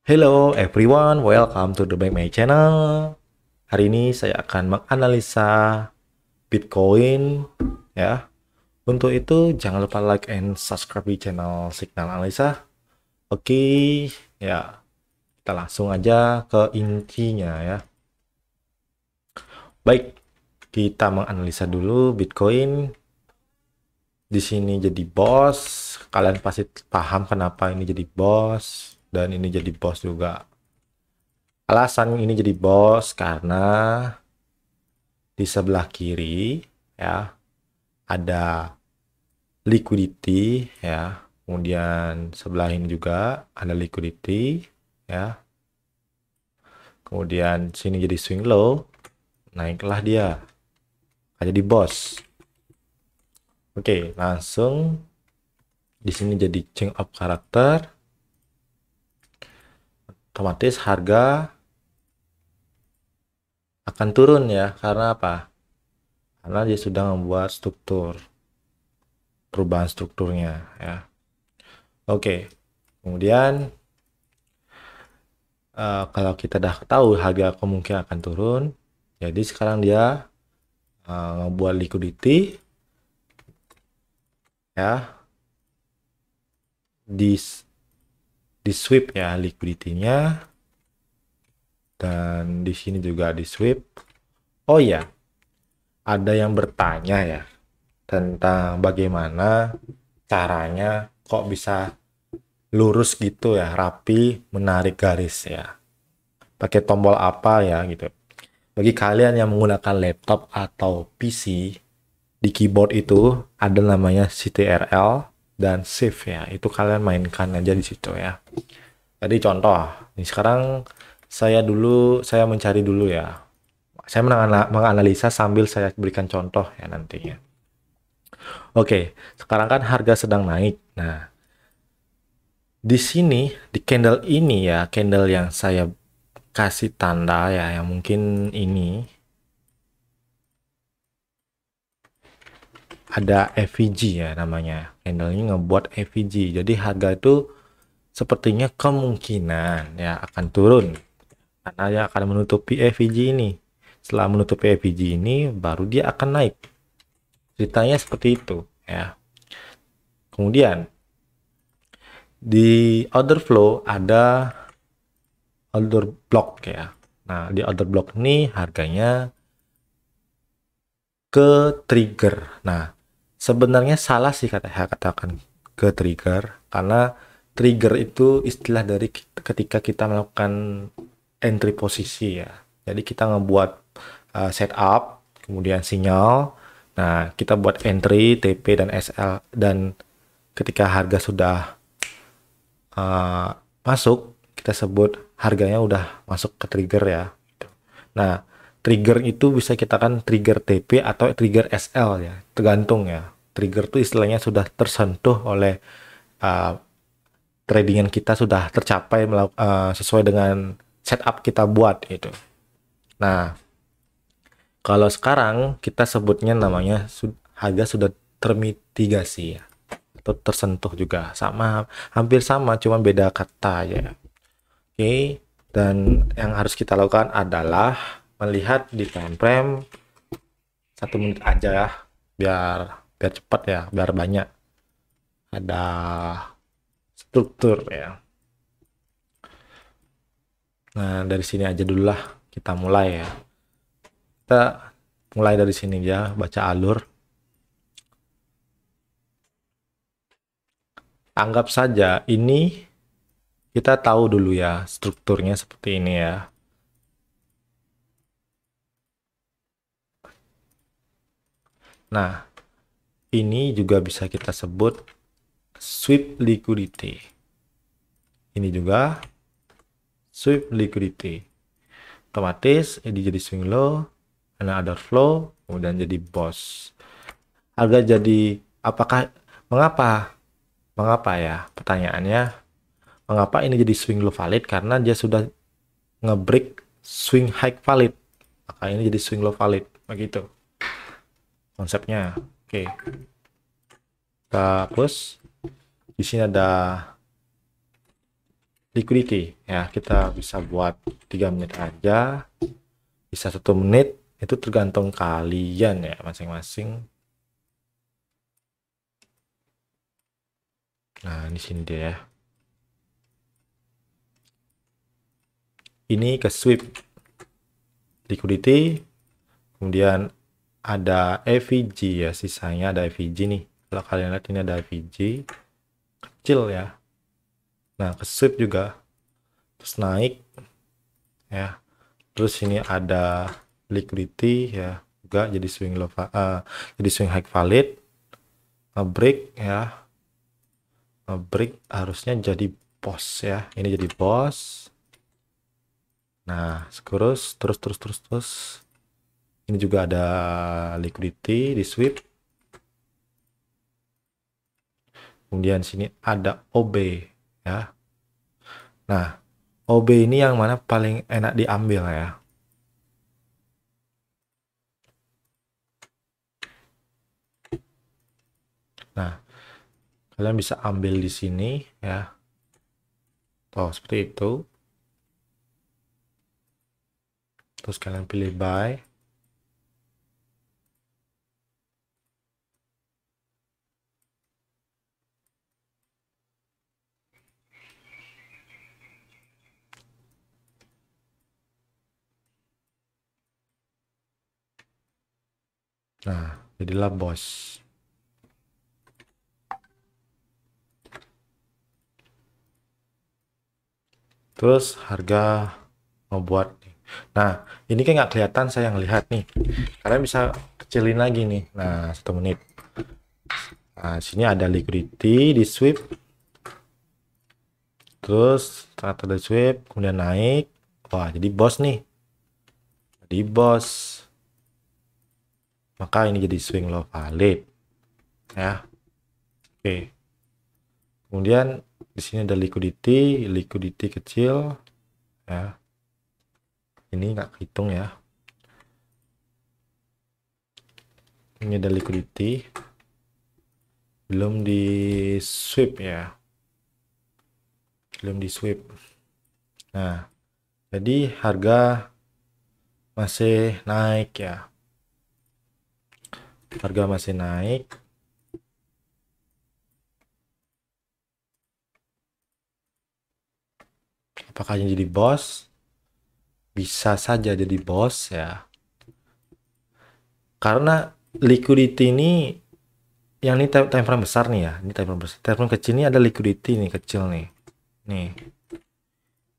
Hello everyone, welcome to the Bank My Channel. Hari ini saya akan menganalisa Bitcoin ya. Untuk itu jangan lupa like and subscribe di channel Signal Analisa. Oke, ya. Kita langsung aja ke intinya ya. Baik, kita menganalisa dulu Bitcoin. Di sini jadi bos. Kalian pasti paham kenapa ini jadi bos dan ini jadi bos juga. Alasan ini jadi bos karena di sebelah kiri ya ada liquidity ya. Kemudian sebelah ini juga ada liquidity ya. Kemudian sini jadi swing low, naiklah dia. Jadi bos. Oke, langsung di sini jadi change of character. Otomatis harga akan turun ya. Karena apa? Karena dia sudah membuat perubahan strukturnya ya. Oke, kemudian kalau kita dah tahu harga kemungkinan akan turun, jadi sekarang dia ngebuat liquidity ya, di sweep ya liquidity-nya, dan di sini juga di sweep. Oh ya, ada yang bertanya ya tentang bagaimana caranya kok bisa lurus gitu ya, rapi, menarik garis ya. Pakai tombol apa ya gitu. Bagi kalian yang menggunakan laptop atau PC, di keyboard itu ada namanya CTRL dan Shift ya. Itu kalian mainkan aja di situ ya. Jadi contoh, ini sekarang saya mencari dulu ya. Saya menganalisa sambil saya berikan contoh ya nantinya. Oke, sekarang kan harga sedang naik. Nah, di sini di candle ini ya, candle yang saya kasih tanda ya, yang mungkin ini ada FVG ya namanya. Candle ini ngebuat FVG. Jadi harga itu sepertinya kemungkinan ya akan turun karena dia akan menutupi FVG ini. Setelah menutupi FVG ini baru dia akan naik. Ceritanya seperti itu ya. Kemudian di order flow ada order block ya. Nah, di order block ini harganya ke trigger. Nah, sebenarnya salah sih saya katakan ke trigger karena trigger itu istilah dari ketika kita melakukan entry posisi ya. Jadi kita ngebuat setup, kemudian sinyal. Nah, kita buat entry, TP dan SL, dan ketika harga sudah uh, masuk, kita sebut harganya udah masuk ke trigger ya. Nah, trigger itu bisa kita kan trigger TP atau trigger SL ya, tergantung ya. Trigger itu istilahnya sudah tersentuh oleh uh, tradingan kita sudah tercapai sesuai dengan setup kita buat gitu. Nah, kalau sekarang kita sebutnya namanya harga sudah termitigasi ya, atau tersentuh juga, sama, hampir sama, cuma beda kata ya. Oke, dan yang harus kita lakukan adalah melihat di time frame 1 menit aja ya, biar biar cepat ya, biar banyak ada struktur ya. Nah, dari sini aja dulu lah kita mulai ya. Kita mulai dari sini ya, baca alur. Anggap saja ini kita tahu dulu ya strukturnya seperti ini ya. Nah, ini juga bisa kita sebut sweep liquidity. Ini juga sweep liquidity. Otomatis ini jadi swing low, karena ada flow, kemudian jadi boss. Harga jadi apakah mengapa? Mengapa ya? Pertanyaannya, mengapa ini jadi swing low valid? Karena dia sudah ngebreak swing high valid. Maka ini jadi swing low valid. Begitu konsepnya. Oke. Kita hapus. Di sini ada liquidity ya, kita bisa buat 3 menit aja, bisa 1 menit, itu tergantung kalian ya masing-masing. Nah di sini dia ya, ini ke sweep liquidity, kemudian ada EVG ya, sisanya ada EVG nih. Kalau kalian lihat ini ada EVG kecil ya. Nah ke sweep juga, terus naik ya, terus ini ada liquidity ya juga, jadi swing low, jadi swing high valid, ngebreak ya, ngebreak harusnya jadi boss ya, ini jadi boss. Nah terus ini juga ada liquidity di sweep, kemudian sini ada OB ya. Nah OB ini yang mana paling enak diambil ya. Nah kalian bisa ambil di sini ya, oh seperti itu, terus kalian pilih buy. Nah jadilah bos. Terus harga membuat. Nah ini kan nggak kelihatan, saya yang lihat nih, kalian bisa kecilin lagi nih. Nah 1 menit, nah sini ada liquidity di sweep, terus ternyata ada sweep kemudian naik, wah jadi bos nih, jadi bos, maka ini jadi swing low valid ya. Oke, kemudian di sini ada liquidity kecil ya, ini nggak hitung ya, ini ada liquidity belum di sweep ya, belum di sweep. Nah jadi harga masih naik ya, harga masih naik. Apakah ini jadi bos? Bisa saja jadi bos ya, karena liquidity ini, yang ini time frame besar nih ya, ini time frame besar, time frame kecil ini ada liquidity nih kecil nih,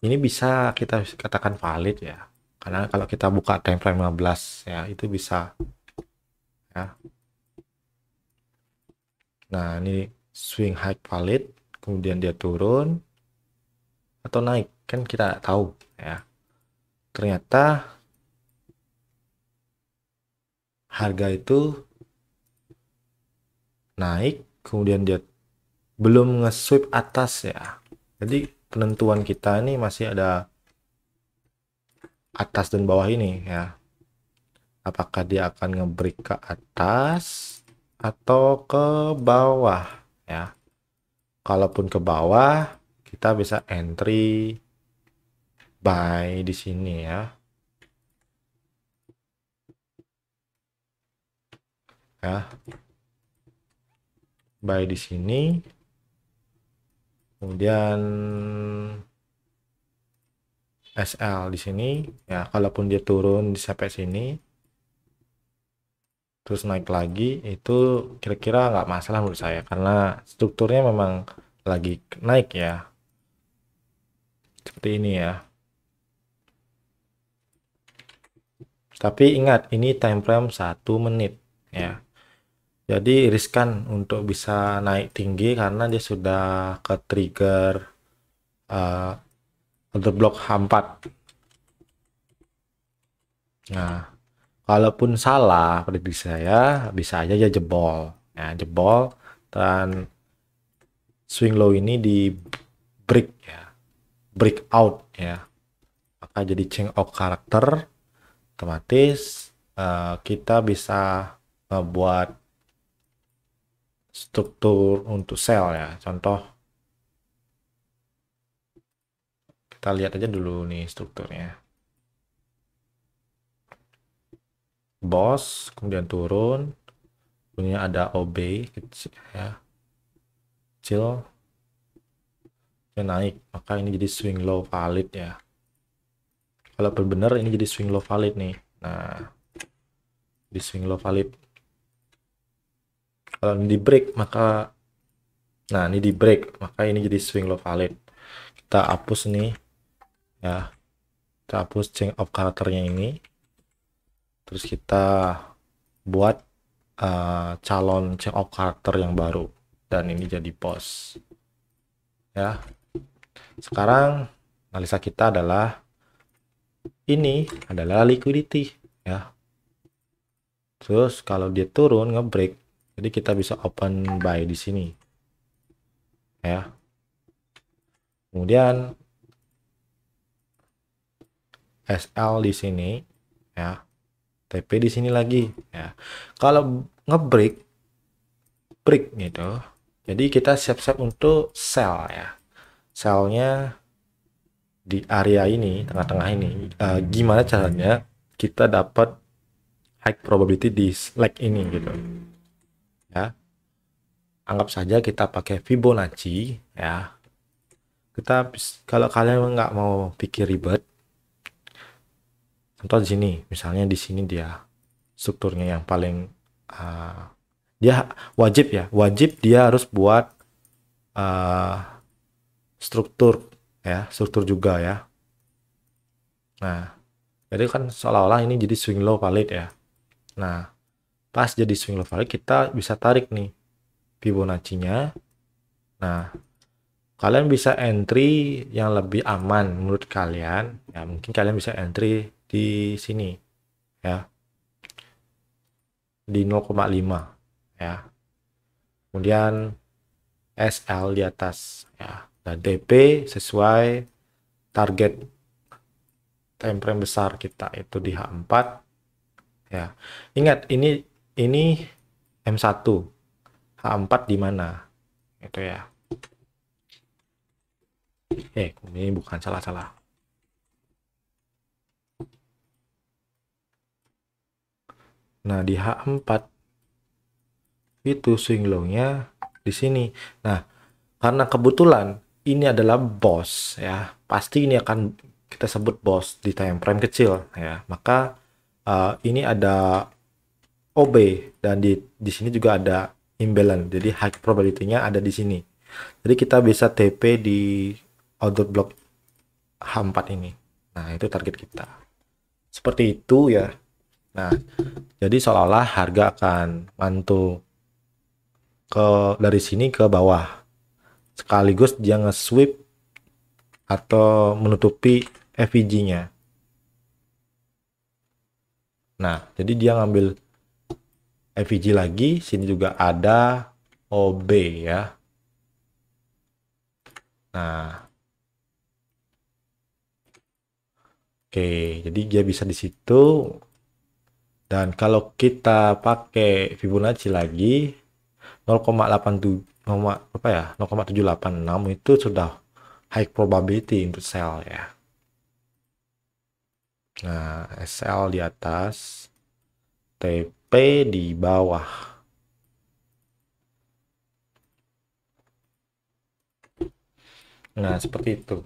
ini bisa kita katakan valid ya, karena kalau kita buka time frame 15 ya itu bisa ya. Nah ini swing high valid, kemudian dia turun atau naik kan kita tahu ya, ternyata harga itu naik kemudian dia belum nge-sweep atas ya, jadi penentuan kita ini masih ada atas dan bawah ini ya, apakah dia akan nge-break ke atas atau ke bawah ya. Kalaupun ke bawah kita bisa entry buy di sini ya, buy di sini, kemudian SL di sini ya. Kalaupun dia turun di sampai sini terus naik lagi, itu kira-kira nggak masalah menurut saya, karena strukturnya memang lagi naik ya, seperti ini ya. Tapi ingat ini time frame 1 menit ya, jadi riskan untuk bisa naik tinggi karena dia sudah ke trigger under block H4. Nah kalaupun salah prediksi saya, bisa aja ya jebol ya, jebol dan swing low ini di break ya, breakout ya, maka jadi change of karakter, otomatis kita bisa membuat struktur untuk sell ya. Contoh Kita lihat aja dulu nih strukturnya. Boss, kemudian turun, kemudian ada OB kecil, ya, kecil, dan naik. Maka ini jadi swing low valid ya. Kalau benar ini jadi swing low valid nih. Nah, di swing low valid. Kalau ini di break maka, nah ini di break maka ini jadi swing low valid. Kita hapus nih ya, kita hapus change of karakternya ini, terus kita buat calon change of karakter yang baru, dan ini jadi boss ya. Sekarang analisa kita adalah ini adalah liquidity ya. Terus kalau dia turun ngebreak, jadi kita bisa open buy di sini ya. Kemudian SL di sini ya, TP di sini lagi ya. Kalau ngebreak break gitu, jadi kita siap-siap untuk sell ya. Sellnya di area ini, tengah-tengah ini. Gimana caranya kita dapat high probability di leg ini gitu ya. Anggap saja kita pakai Fibonacci ya. Kita, kalau kalian nggak mau pikir ribet, contoh di sini, misalnya di sini dia strukturnya yang paling dia wajib dia harus buat struktur ya, struktur juga ya. Nah, jadi kan seolah-olah ini jadi swing low valid ya. Nah, pas jadi swing low valid kita bisa tarik nih Fibonacci-nya. Nah, kalian bisa entry yang lebih aman menurut kalian ya, mungkin kalian bisa entry di sini ya, di 0,5 ya, kemudian SL di atas ya, dan TP sesuai target time frame besar kita itu di H4 ya. Ingat ini M1, H4 di mana itu ya. Ini bukan, salah. Nah, di H4 itu swing low-nya di sini. Nah, karena kebetulan ini adalah boss ya, pasti ini akan kita sebut boss di time frame kecil ya. Maka ini ada OB dan di sini juga ada imbalance. Jadi high probability-nya ada di sini. Jadi kita bisa TP di order block H4 ini. Nah, itu target kita. Seperti itu ya. Nah, jadi seolah-olah harga akan mantul dari sini ke bawah. Sekaligus dia nge-sweep atau menutupi FVG-nya. Nah, jadi dia ngambil FVG lagi, sini juga ada OB ya. Nah, oke, jadi dia bisa di situ. Dan kalau kita pakai Fibonacci lagi 0,87 apa ya, 0,786 itu sudah high probability untuk sell ya. Nah, SL di atas, TP di bawah. Nah, seperti itu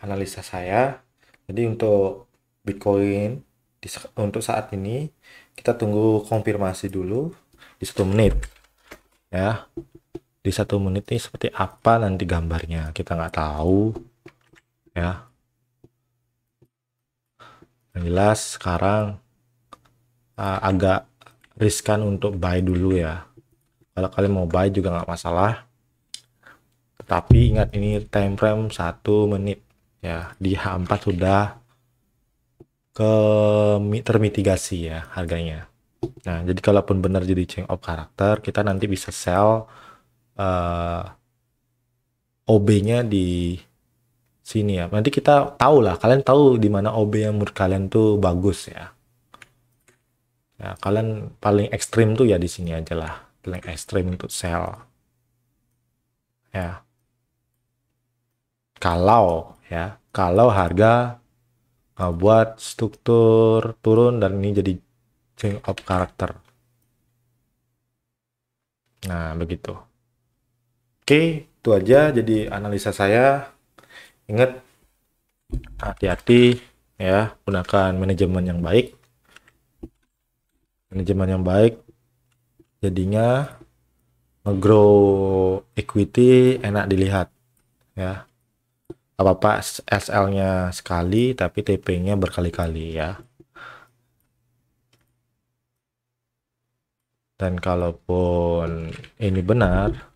analisa saya. Jadi untuk Bitcoin untuk saat ini kita tunggu konfirmasi dulu di 1 menit ya. Di 1 menit ini seperti apa nanti gambarnya kita nggak tahu ya. Yang jelas sekarang agak riskan untuk buy dulu ya. Kalau kalian mau buy juga nggak masalah, tetapi ingat ini time frame 1 menit ya. Di H4 sudah termitigasi ya harganya. Nah, jadi kalaupun benar jadi change of karakter, kita nanti bisa sell OB-nya di sini ya. Nanti kita tahu lah, kalian tahu di mana OB yang menurut kalian tuh bagus ya. Ya, kalian paling ekstrim tuh ya di sini aja lah, paling ekstrim untuk sell. Ya. Kalau ya. Kalau harga buat struktur turun dan ini jadi change of character. Nah, begitu. Oke, itu aja jadi analisa saya. Ingat, hati-hati ya, gunakan manajemen yang baik. Manajemen yang baik jadinya nge-grow equity enak dilihat ya. Apa-apa SL-nya sekali tapi TP-nya berkali-kali ya. Dan kalaupun ini benar,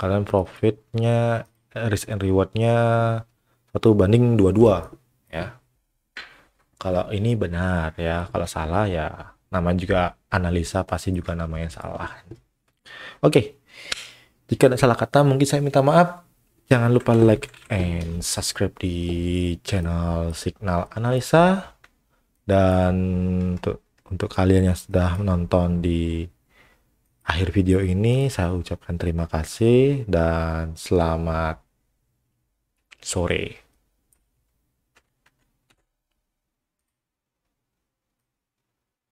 kalian profitnya risk and rewardnya 1:22 ya. Kalau ini benar ya, kalau salah ya namanya juga analisa, pasti juga namanya salah. Oke, jika ada salah kata mungkin saya minta maaf. Jangan lupa like and subscribe di channel Signal Analisa. Dan untuk kalian yang sudah menonton di akhir video ini, saya ucapkan terima kasih dan selamat sore.